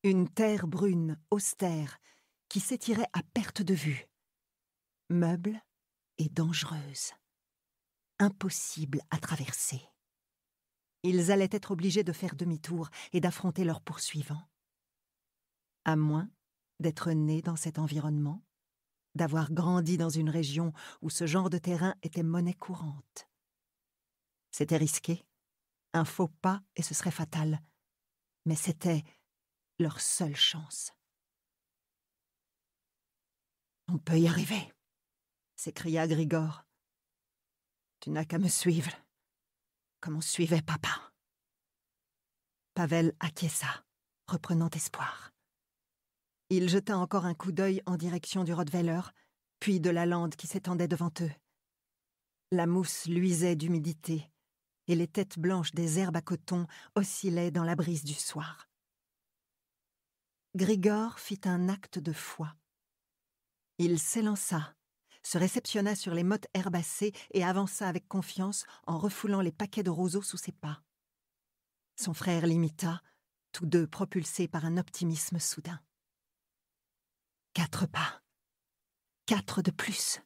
Une terre brune, austère, qui s'étirait à perte de vue. Meuble et dangereuse. Impossible à traverser. Ils allaient être obligés de faire demi-tour et d'affronter leurs poursuivants. À moins d'être nés dans cet environnement, d'avoir grandi dans une région où ce genre de terrain était monnaie courante. C'était risqué, un faux pas et ce serait fatal, mais c'était leur seule chance. « On peut y arriver !» s'écria Grigor. « Tu n'as qu'à me suivre, comme on suivait papa. » Pavel acquiesça, reprenant espoir. Il jeta encore un coup d'œil en direction du Rottweiler, puis de la lande qui s'étendait devant eux. La mousse luisait d'humidité, et les têtes blanches des herbes à coton oscillaient dans la brise du soir. Grigor fit un acte de foi. Il s'élança, se réceptionna sur les mottes herbacées et avança avec confiance en refoulant les paquets de roseaux sous ses pas. Son frère l'imita, tous deux propulsés par un optimisme soudain. 4 pas. 4 de plus.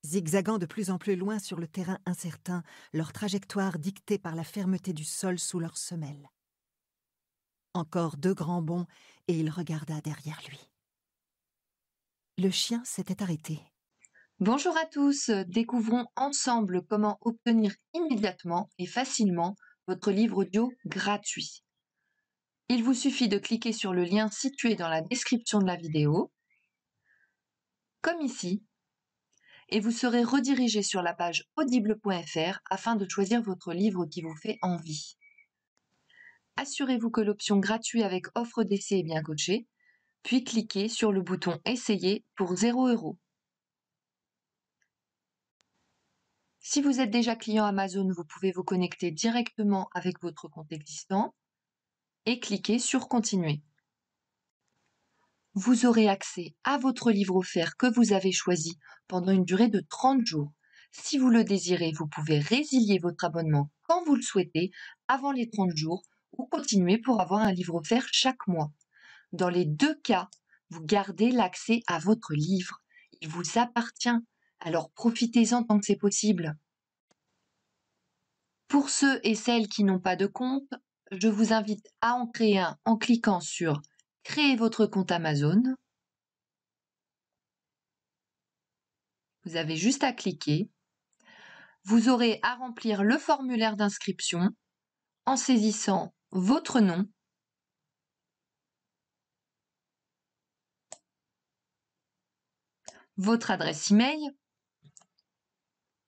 Zigzagant de plus en plus loin sur le terrain incertain, leur trajectoire dictée par la fermeté du sol sous leurs semelles. Encore 2 grands bonds, et il regarda derrière lui. Le chien s'était arrêté. Bonjour à tous, découvrons ensemble comment obtenir immédiatement et facilement votre livre audio gratuit. Il vous suffit de cliquer sur le lien situé dans la description de la vidéo, comme ici, et vous serez redirigé sur la page audible.fr afin de choisir votre livre qui vous fait envie. Assurez-vous que l'option gratuit avec offre d'essai est bien cochée, puis cliquez sur le bouton Essayer pour 0 €. Si vous êtes déjà client Amazon, vous pouvez vous connecter directement avec votre compte existant et cliquer sur Continuer. Vous aurez accès à votre livre offert que vous avez choisi pendant une durée de 30 jours. Si vous le désirez, vous pouvez résilier votre abonnement quand vous le souhaitez avant les 30 jours ou continuer pour avoir un livre offert chaque mois. Dans les 2 cas, vous gardez l'accès à votre livre. Il vous appartient, alors profitez-en tant que c'est possible. Pour ceux et celles qui n'ont pas de compte, je vous invite à en créer un en cliquant sur « Créer votre compte Amazon ». Vous avez juste à cliquer. Vous aurez à remplir le formulaire d'inscription en saisissant votre nom, votre adresse email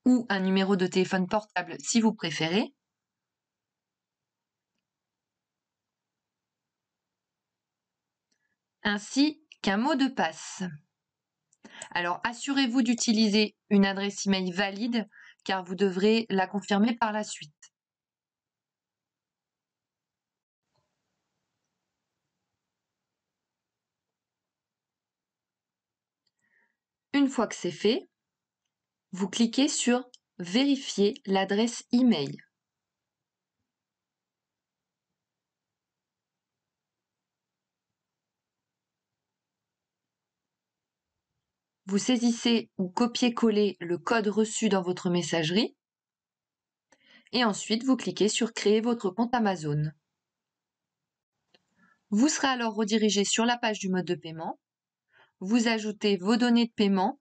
ou un numéro de téléphone portable si vous préférez, ainsi qu'un mot de passe. Alors, assurez-vous d'utiliser une adresse email valide car vous devrez la confirmer par la suite. Une fois que c'est fait, vous cliquez sur « Vérifier l'adresse email ». Vous saisissez ou copiez-collez le code reçu dans votre messagerie et ensuite vous cliquez sur « Créer votre compte Amazon ». Vous serez alors redirigé sur la page du mode de paiement. Vous ajoutez vos données de paiement,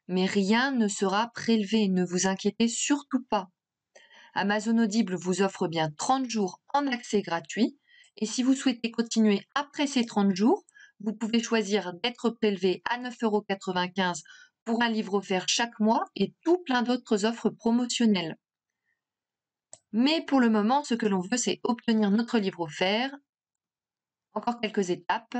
mais rien ne sera prélevé, ne vous inquiétez surtout pas. Amazon Audible vous offre bien 30 jours en accès gratuit et si vous souhaitez continuer après ces 30 jours, vous pouvez choisir d'être prélevé à 9,95 € pour un livre offert chaque mois et tout plein d'autres offres promotionnelles. Mais pour le moment, ce que l'on veut, c'est obtenir notre livre offert. Encore quelques étapes.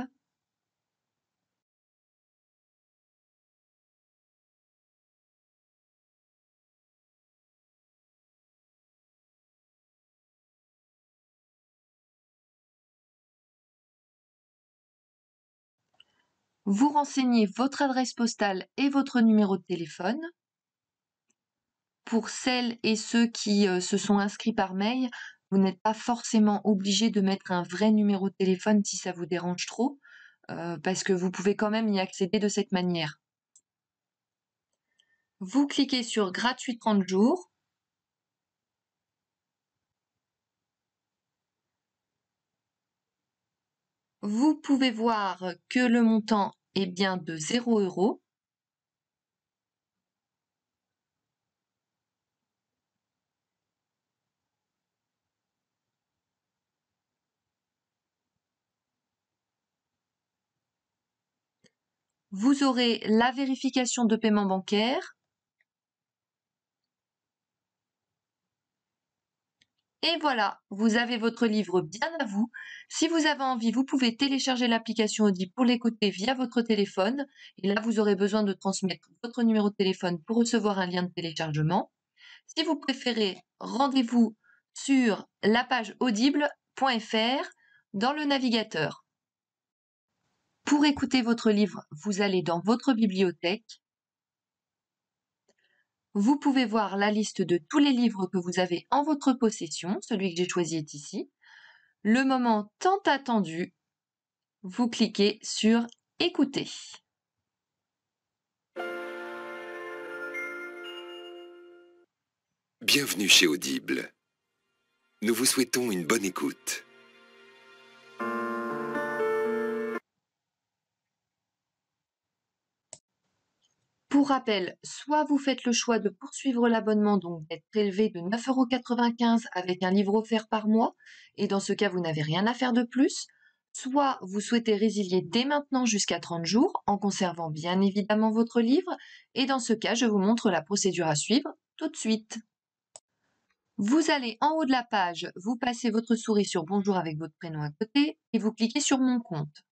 Vous renseignez votre adresse postale et votre numéro de téléphone. Pour celles et ceux qui se sont inscrits par mail, Vous n'êtes pas forcément obligé de mettre un vrai numéro de téléphone si ça vous dérange trop, parce que vous pouvez quand même y accéder de cette manière. Vous cliquez sur gratuit 30 jours. Vous pouvez voir que le montant est bien de 0 €. Vous aurez la vérification de paiement bancaire. Et voilà, vous avez votre livre bien à vous. Si vous avez envie, vous pouvez télécharger l'application Audible pour l'écouter via votre téléphone. Et là, vous aurez besoin de transmettre votre numéro de téléphone pour recevoir un lien de téléchargement. Si vous préférez, rendez-vous sur la page audible.fr dans le navigateur. Pour écouter votre livre, vous allez dans votre bibliothèque. Vous pouvez voir la liste de tous les livres que vous avez en votre possession. Celui que j'ai choisi est ici. Le moment tant attendu, vous cliquez sur écouter. Bienvenue chez Audible. Nous vous souhaitons une bonne écoute. Pour rappel, soit vous faites le choix de poursuivre l'abonnement, donc d'être prélevé de 9,95 € avec un livre offert par mois, et dans ce cas, vous n'avez rien à faire de plus, soit vous souhaitez résilier dès maintenant jusqu'à 30 jours, en conservant bien évidemment votre livre, et dans ce cas, je vous montre la procédure à suivre tout de suite. Vous allez en haut de la page, vous passez votre souris sur Bonjour avec votre prénom à côté, et vous cliquez sur Mon compte.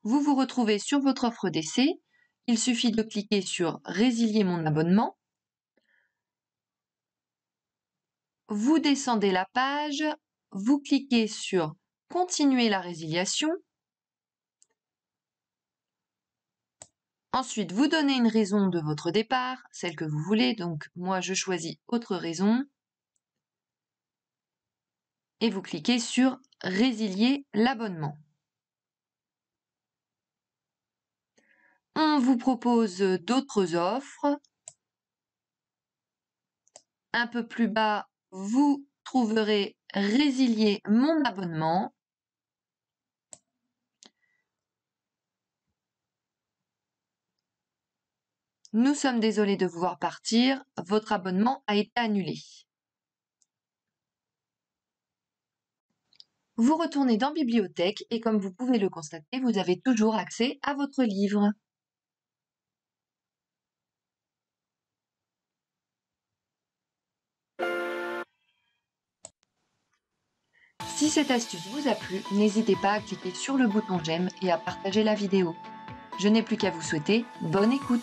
Vous vous retrouvez sur votre offre d'essai. Il suffit de cliquer sur Résilier mon abonnement. Vous descendez la page, vous cliquez sur Continuer la résiliation. Ensuite, vous donnez une raison de votre départ, celle que vous voulez. Donc, moi, je choisis Autre raison. Et vous cliquez sur Résilier l'abonnement. On vous propose d'autres offres. Un peu plus bas, vous trouverez Résilier mon abonnement. Nous sommes désolés de vous voir partir, votre abonnement a été annulé. Vous retournez dans Bibliothèque et comme vous pouvez le constater, vous avez toujours accès à votre livre. Si cette astuce vous a plu, n'hésitez pas à cliquer sur le bouton j'aime et à partager la vidéo. Je n'ai plus qu'à vous souhaiter bonne écoute.